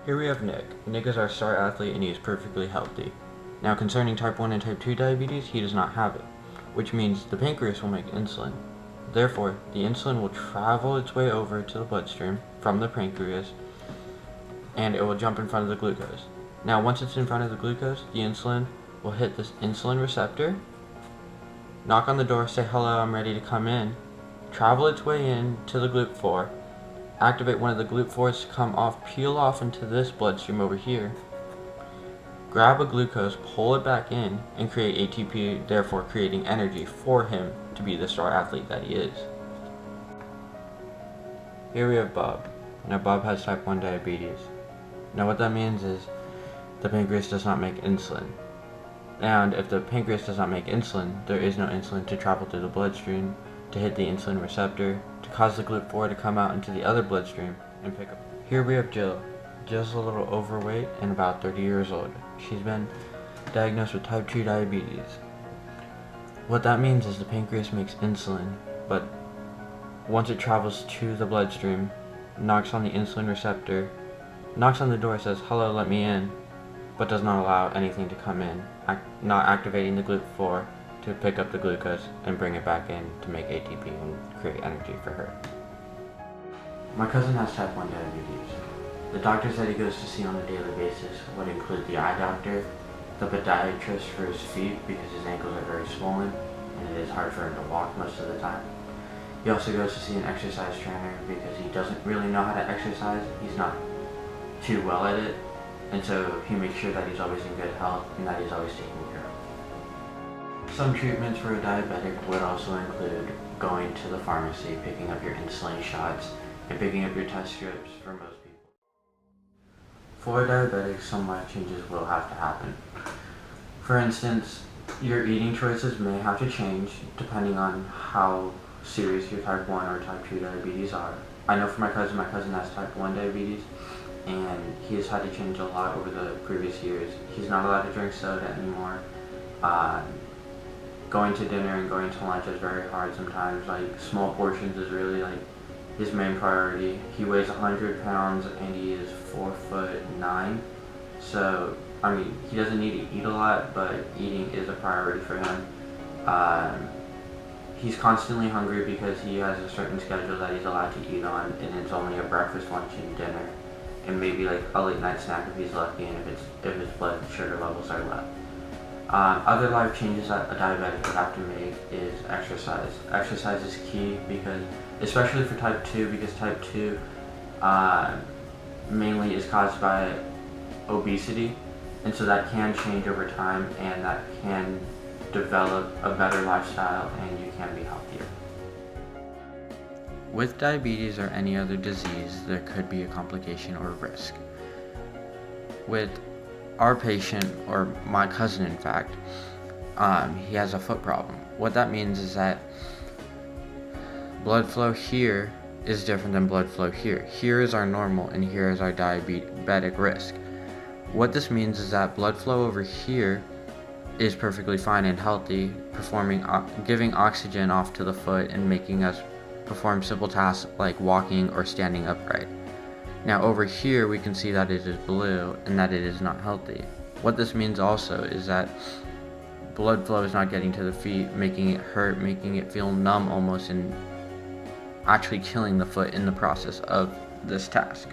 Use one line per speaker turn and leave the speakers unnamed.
Here we have Nick. Nick is our star athlete and he is perfectly healthy. Now concerning type 1 and type 2 diabetes, he does not have it, which means the pancreas will make insulin. Therefore, the insulin will travel its way over to the bloodstream from the pancreas and it will jump in front of the glucose. Now once it's in front of the glucose, the insulin will hit this insulin receptor, knock on the door, say hello, I'm ready to come in, travel its way in to the GLUT4, activate one of the GLUT4s to come off, peel off into this bloodstream over here, grab a glucose, pull it back in, and create ATP, therefore creating energy for him to be the star athlete that he is. Here we have Bob. Now Bob has type 1 diabetes. Now what that means is the pancreas does not make insulin. And if the pancreas does not make insulin, there is no insulin to travel through the bloodstream, to hit the insulin receptor, to cause the GLUT4 to come out into the other bloodstream and pick up. Here we have Jill. Jill's a little overweight and about 30 years old. She's been diagnosed with type 2 diabetes. What that means is the pancreas makes insulin, but once it travels to the bloodstream, knocks on the insulin receptor, knocks on the door, says, hello, let me in, but does not allow anything to come in, not activating the GLUT4 to pick up the glucose and bring it back in to make ATP and create energy for her. My cousin has type 1 diabetes. The doctors that he goes to see on a daily basis would include the eye doctor, the podiatrist for his feet because his ankles are very swollen and it is hard for him to walk most of the time. He also goes to see an exercise trainer because he doesn't really know how to exercise. He's not too well at it, and so he makes sure that he's always in good health and that he's always taken care of. Some treatments for a diabetic would also include going to the pharmacy, picking up your insulin shots, and picking up your test strips for most people. For diabetics, some life changes will have to happen. For instance, your eating choices may have to change depending on how serious your type 1 or type 2 diabetes are. I know for my cousin has type 1 diabetes, and he has had to change a lot over the previous years. He's not allowed to drink soda anymore. Going to dinner and going to lunch is very hard sometimes. Like, small portions is really like his main priority. He weighs 100 pounds and he is 4'9". So, I mean, he doesn't need to eat a lot, but eating is a priority for him. He's constantly hungry because he has a certain schedule that he's allowed to eat on, and it's only a breakfast, lunch, and dinner, and maybe like a late night snack if he's lucky, and if his blood sugar levels are low. Other life changes that a diabetic would have to make is exercise. Exercise is key because, especially for type 2, because type 2 mainly is caused by obesity, and so that can change over time and that can develop a better lifestyle and you can be healthier. With diabetes or any other disease, there could be a complication or risk. With our patient, or my cousin in fact, he has a foot problem. What that means is that blood flow here is different than blood flow here. Here is our normal and here is our diabetic risk. What this means is that blood flow over here is perfectly fine and healthy, giving oxygen off to the foot and making us perform simple tasks like walking or standing upright. Now over here we can see that it is blue and that it is not healthy. What this means also is that blood flow is not getting to the feet, making it hurt, making it feel numb almost, and actually killing the foot in the process of this task.